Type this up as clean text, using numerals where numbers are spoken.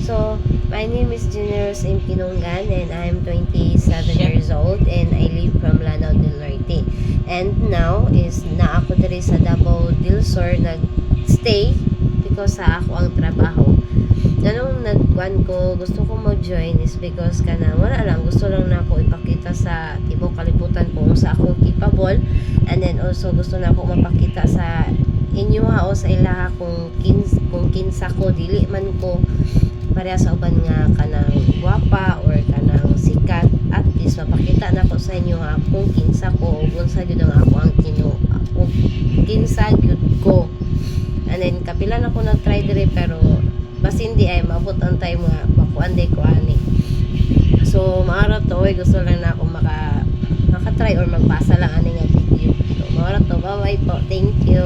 So, my name is Generous M. Kinungan and I'm 27 years old and I live from Lanao del Norte. And now is na ako diri sa Davao del Sur nag-stay because sa ako ang trabaho. Ganong nagkuan ko, gusto ko mag-join is because kana wala lang, gusto lang na ako ipakita sa tibok kalibutan kung sa ako capable, and then also gusto na ako mapakita sa inyo o sa ilaha kung kinsa ko, dili man ko pareha sa uban nga kanang gwapa or kanang sikat, at least mapakita na ko sa inyo ha kung kinsa ko o unsa gyud ang ako ang kinsa gyud ko. And then kapila na ko nag-try dire pero bas hindi ay maabot ang time nga makuan day ko ani. So maara to, gusto lang na ako maka-try or magpasa lang ani nga video. So maara to, bye bye po, thank you.